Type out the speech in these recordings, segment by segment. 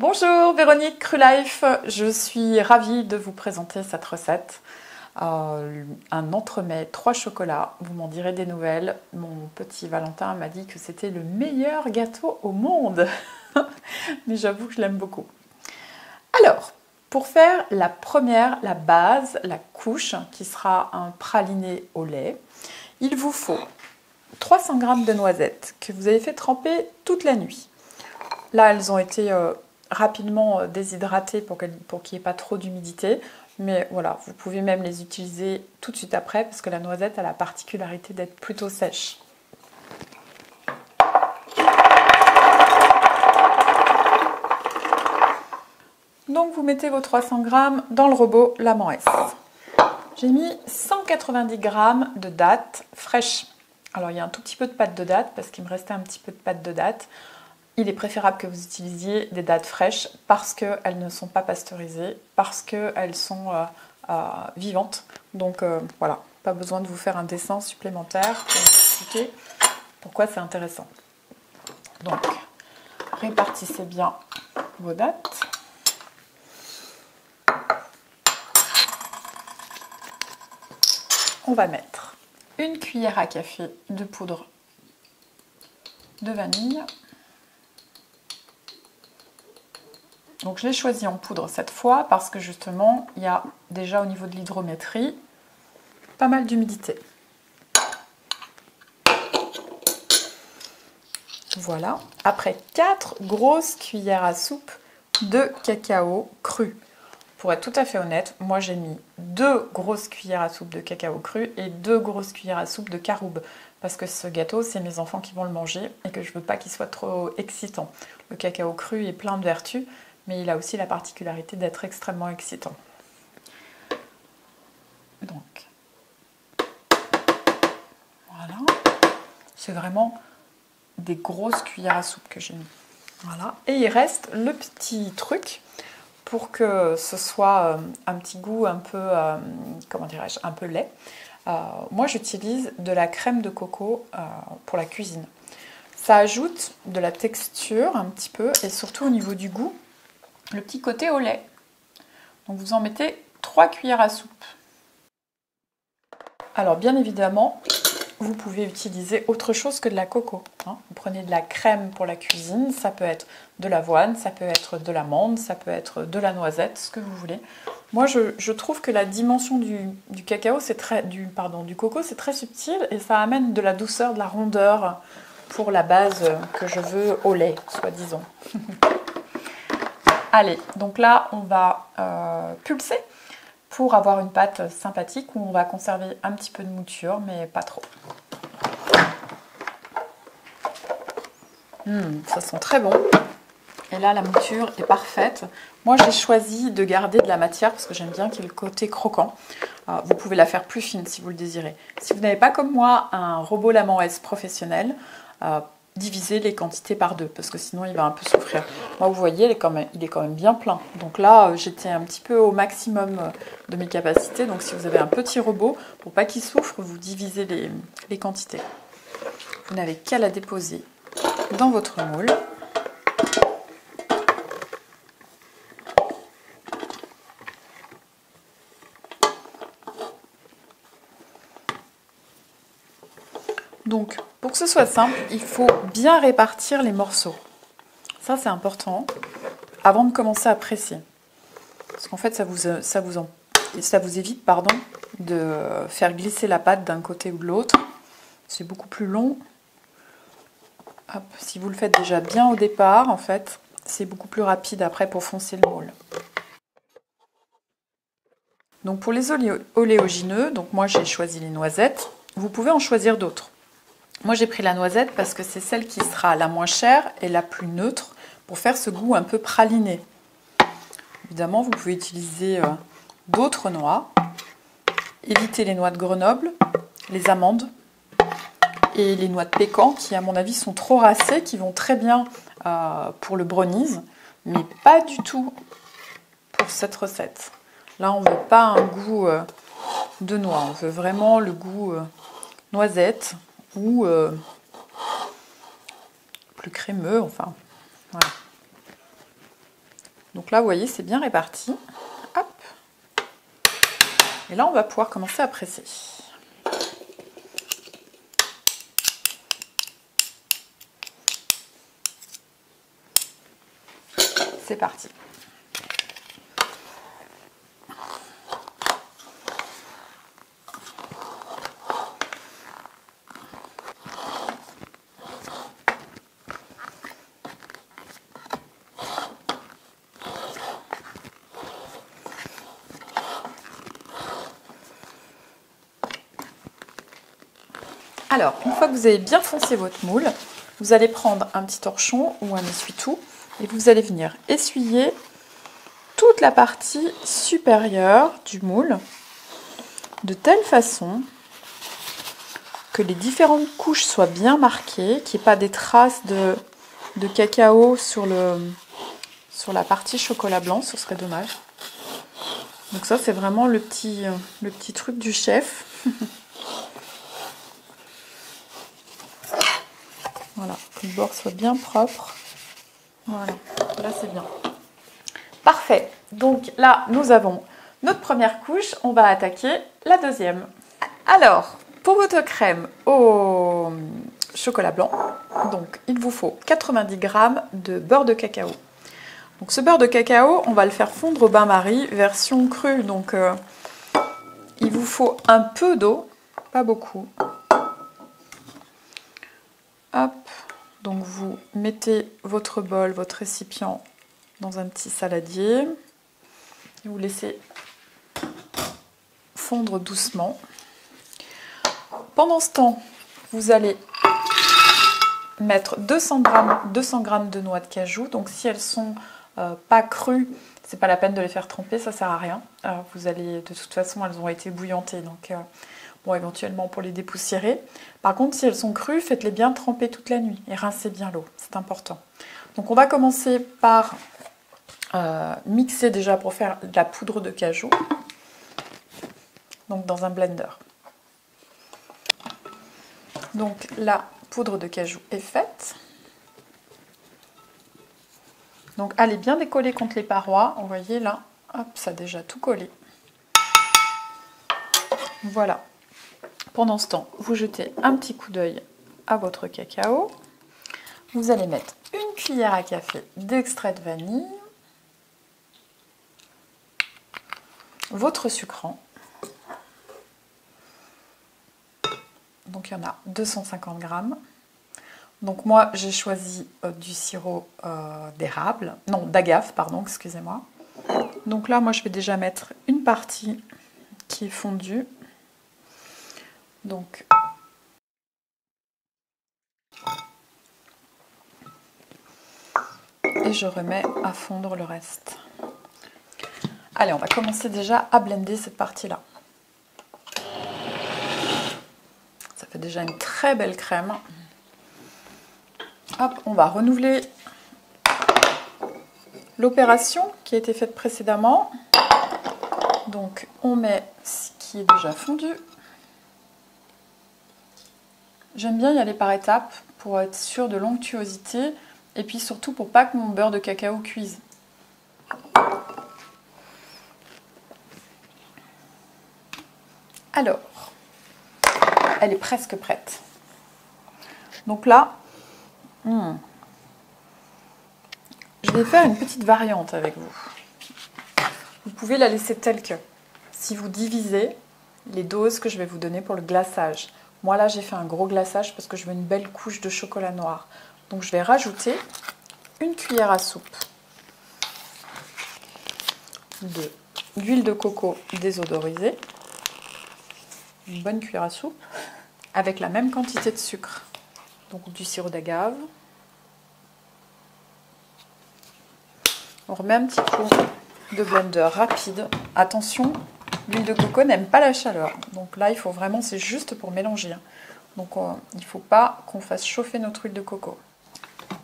Bonjour, Véronique Crulife, je suis ravie de vous présenter cette recette. Un entremets 3 chocolats, vous m'en direz des nouvelles. Mon petit Valentin m'a dit que c'était le meilleur gâteau au monde, mais j'avoue que je l'aime beaucoup. Alors, pour faire la première, la base, la couche, qui sera un praliné au lait, il vous faut 300 g de noisettes que vous avez fait tremper toute la nuit. Là, elles ont été rapidement déshydratées pour qu'il n'y ait pas trop d'humidité. Mais voilà, vous pouvez même les utiliser tout de suite après parce que la noisette a la particularité d'être plutôt sèche. Donc vous mettez vos 300 g dans le robot Lamant S. J'ai mis 190 g de dattes fraîches. Alors il y a un tout petit peu de pâte de dattes parce qu'il me restait un petit peu de pâte de dattes. Il est préférable que vous utilisiez des dattes fraîches parce qu'elles ne sont pas pasteurisées, parce qu'elles sont vivantes. Donc voilà, pas besoin de vous faire un dessin supplémentaire pour vous expliquer pourquoi c'est intéressant. Donc, répartissez bien vos dattes. On va mettre une cuillère à café de poudre de vanille. Donc je l'ai choisi en poudre cette fois parce que justement il y a déjà au niveau de l'hydrométrie pas mal d'humidité. Voilà, après 4 grosses cuillères à soupe de cacao cru. Pour être tout à fait honnête, moi j'ai mis 2 grosses cuillères à soupe de cacao cru et 2 grosses cuillères à soupe de caroube. Parce que ce gâteau, c'est mes enfants qui vont le manger et que je veux pas qu'il soit trop excitant. Le cacao cru est plein de vertus, mais il a aussi la particularité d'être extrêmement excitant. Donc, voilà. C'est vraiment des grosses cuillères à soupe que j'ai mis. Voilà. Et il reste le petit truc pour que ce soit un petit goût un peu, comment dirais-je, un peu lait. Moi, j'utilise de la crème de coco pour la cuisine. Ça ajoute de la texture un petit peu et surtout au niveau du goût, le petit côté au lait. Donc vous en mettez 3 cuillères à soupe. Alors bien évidemment, vous pouvez utiliser autre chose que de la coco. Vous prenez de la crème pour la cuisine, ça peut être de l'avoine, ça peut être de l'amande, ça peut être de la noisette, ce que vous voulez. Moi je trouve que la dimension du cacao, du coco, c'est très subtil et ça amène de la douceur, de la rondeur pour la base que je veux au lait, soi-disant. Allez, donc là, on va pulser pour avoir une pâte sympathique où on va conserver un petit peu de mouture, mais pas trop. Ça sent très bon. Et là, la mouture est parfaite. Moi, j'ai choisi de garder de la matière parce que j'aime bien qu'il y ait le côté croquant. Vous pouvez la faire plus fine si vous le désirez. Si vous n'avez pas comme moi un robot Lamant S professionnel, diviser les quantités par 2 parce que sinon il va un peu souffrir. Moi vous voyez il est quand même bien plein. Donc là j'étais un petit peu au maximum de mes capacités. Donc si vous avez un petit robot, pour pas qu'il souffre, vous divisez les quantités. Vous n'avez qu'à la déposer dans votre moule. Donc, pour que ce soit simple, il faut bien répartir les morceaux. Ça, c'est important avant de commencer à presser. Parce qu'en fait, ça vous évite de faire glisser la pâte d'un côté ou de l'autre. C'est beaucoup plus long. Hop, si vous le faites déjà bien au départ, en fait, c'est beaucoup plus rapide après pour foncer le moule. Donc, pour les oléagineux, donc moi j'ai choisi les noisettes. Vous pouvez en choisir d'autres. Moi j'ai pris la noisette parce que c'est celle qui sera la moins chère et la plus neutre pour faire ce goût un peu praliné. Évidemment vous pouvez utiliser d'autres noix. Évitez les noix de Grenoble, les amandes et les noix de pécan qui à mon avis sont trop racées, qui vont très bien pour le brownies, mais pas du tout pour cette recette. Là on ne veut pas un goût de noix, on veut vraiment le goût noisette. Ou plus crémeux, enfin, voilà. Donc là, vous voyez, c'est bien réparti. Hop. Et là, on va pouvoir commencer à presser. C'est parti. Alors, une fois que vous avez bien foncé votre moule, vous allez prendre un petit torchon ou un essuie-tout et vous allez venir essuyer toute la partie supérieure du moule de telle façon que les différentes couches soient bien marquées, qu'il n'y ait pas des traces de cacao sur la partie chocolat blanc, ce serait dommage. Donc ça, c'est vraiment le petit truc du chef. Voilà, que le bord soit bien propre. Voilà, là c'est bien. Parfait. Donc là, nous avons notre première couche. On va attaquer la deuxième. Alors, pour votre crème au chocolat blanc, donc il vous faut 90 g de beurre de cacao. Donc ce beurre de cacao, on va le faire fondre au bain-marie, version crue. Donc il vous faut un peu d'eau, pas beaucoup. Hop, donc vous mettez votre bol, votre récipient dans un petit saladier et vous laissez fondre doucement. Pendant ce temps, vous allez mettre 200 g de noix de cajou. Donc si elles sont pas crues, c'est pas la peine de les faire tremper, ça sert à rien. Vous allez, de toute façon, elles ont été bouillantées, donc bon, éventuellement pour les dépoussiérer. Par contre, si elles sont crues, faites-les bien tremper toute la nuit et rincez bien l'eau, c'est important. Donc on va commencer par mixer déjà pour faire de la poudre de cajou. Donc dans un blender. Donc la poudre de cajou est faite. Donc allez bien décoller contre les parois. Vous voyez là, hop, ça a déjà tout collé. Voilà. Pendant ce temps, vous jetez un petit coup d'œil à votre cacao. Vous allez mettre une cuillère à café d'extrait de vanille, votre sucrant. Donc il y en a 250 g. Donc moi j'ai choisi du sirop d'érable, non d'agave, pardon, excusez-moi. Donc là moi je vais déjà mettre une partie qui est fondue. Donc et je remets à fondre le reste. Allez, on va commencer déjà à blender cette partie-là. Ça fait déjà une très belle crème. Hop, on va renouveler l'opération qui a été faite précédemment. Donc on met ce qui est déjà fondu. J'aime bien y aller par étapes pour être sûr de l'onctuosité et puis surtout pour pas que mon beurre de cacao cuise. Alors, elle est presque prête. Donc là, je vais faire une petite variante avec vous. Vous pouvez la laisser telle que. Si vous divisez les doses que je vais vous donner pour le glaçage. Moi là, j'ai fait un gros glaçage parce que je veux une belle couche de chocolat noir. Donc je vais rajouter une cuillère à soupe d'huile de coco désodorisée. Une bonne cuillère à soupe. Avec la même quantité de sucre. Donc du sirop d'agave. On remet un petit coup de blender rapide. Attention, l'huile de coco n'aime pas la chaleur. Donc là, il faut vraiment, c'est juste pour mélanger. Donc il ne faut pas qu'on fasse chauffer notre huile de coco.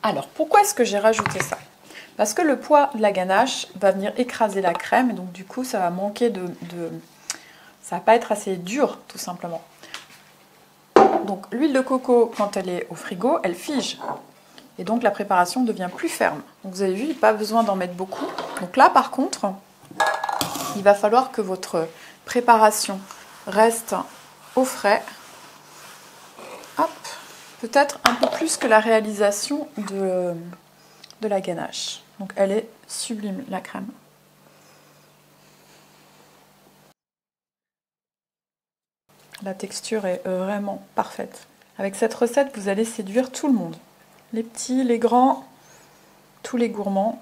Alors, pourquoi est-ce que j'ai rajouté ça? Parce que le poids de la ganache va venir écraser la crème. Et donc du coup, ça va manquer ça va pas être assez dur, tout simplement. Donc l'huile de coco, quand elle est au frigo, elle fige. Et donc la préparation devient plus ferme. Donc vous avez vu, il n'y a pas besoin d'en mettre beaucoup. Donc là par contre, il va falloir que votre préparation reste au frais. Hop, peut-être un peu plus que la réalisation de la ganache. Donc elle est sublime, la crème. La texture est vraiment parfaite. Avec cette recette, vous allez séduire tout le monde. Les petits, les grands, tous les gourmands,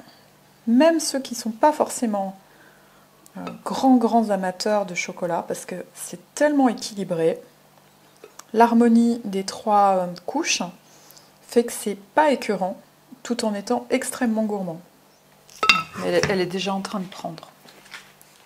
même ceux qui ne sont pas forcément grands amateurs de chocolat, parce que c'est tellement équilibré. L'harmonie des 3 couches fait que c'est pas écœurant, tout en étant extrêmement gourmand. Elle est déjà en train de prendre.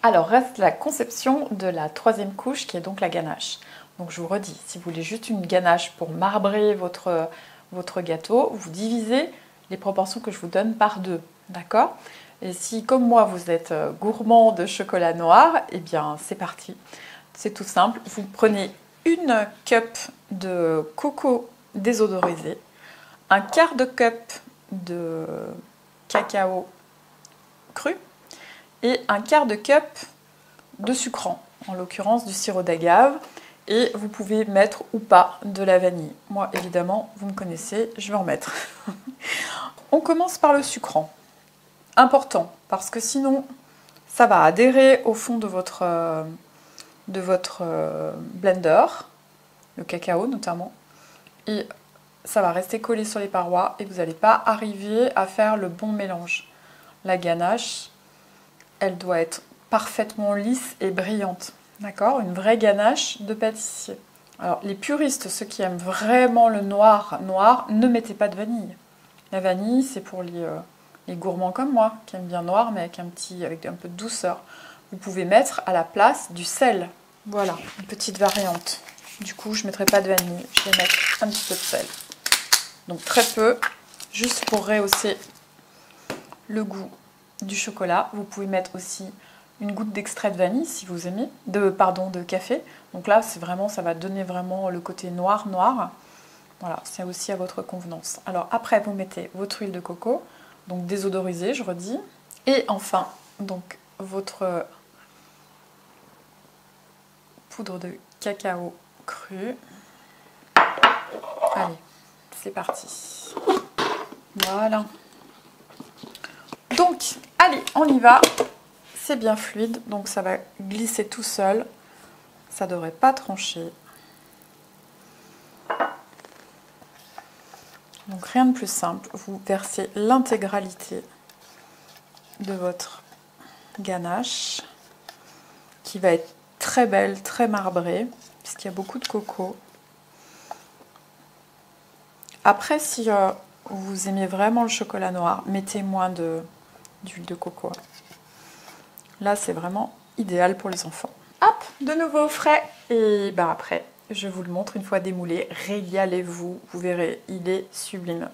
Alors reste la conception de la 3e couche, qui est donc la ganache. Donc je vous redis, si vous voulez juste une ganache pour marbrer votre gâteau, vous divisez les proportions que je vous donne par 2, d'accord? Et si, comme moi, vous êtes gourmand de chocolat noir, eh bien c'est parti. C'est tout simple, vous prenez une cup de coco désodorisé, un quart de cup de cacao cru et un quart de cup de sucrant, en l'occurrence du sirop d'agave. Et vous pouvez mettre ou pas de la vanille. Moi, évidemment, vous me connaissez, je vais en mettre. On commence par le sucrant. Important, parce que sinon, ça va adhérer au fond de votre blender, le cacao notamment, et ça va rester collé sur les parois et vous n'allez pas arriver à faire le bon mélange. La ganache, elle doit être parfaitement lisse et brillante. D'accord? Une vraie ganache de pâtissier. Alors, les puristes, ceux qui aiment vraiment le noir, ne mettez pas de vanille. La vanille, c'est pour les gourmands comme moi, qui aiment bien noir, mais avec un peu de douceur. Vous pouvez mettre à la place du sel. Voilà, une petite variante. Du coup, je ne mettrai pas de vanille, je vais mettre un petit peu de sel. Donc très peu, juste pour rehausser le goût du chocolat. Vous pouvez mettre aussi une goutte d'extrait de vanille si vous aimez, de café. Donc là, c'est vraiment, ça va donner vraiment le côté noir. Voilà, c'est aussi à votre convenance. Alors après, vous mettez votre huile de coco, donc désodorisée, je redis. Et enfin, donc votre poudre de cacao cru. Allez, c'est parti. Voilà. Donc, allez, on y va. C'est bien fluide, donc ça va glisser tout seul. Ça ne devrait pas trancher. Donc rien de plus simple. Vous versez l'intégralité de votre ganache, qui va être très belle, très marbrée, puisqu'il y a beaucoup de coco. Après, si vous aimez vraiment le chocolat noir, mettez moins d'huile de coco. Là, c'est vraiment idéal pour les enfants. Hop, de nouveau au frais. Et ben après, je vous le montre une fois démoulé. Régalez-vous, vous verrez, il est sublime.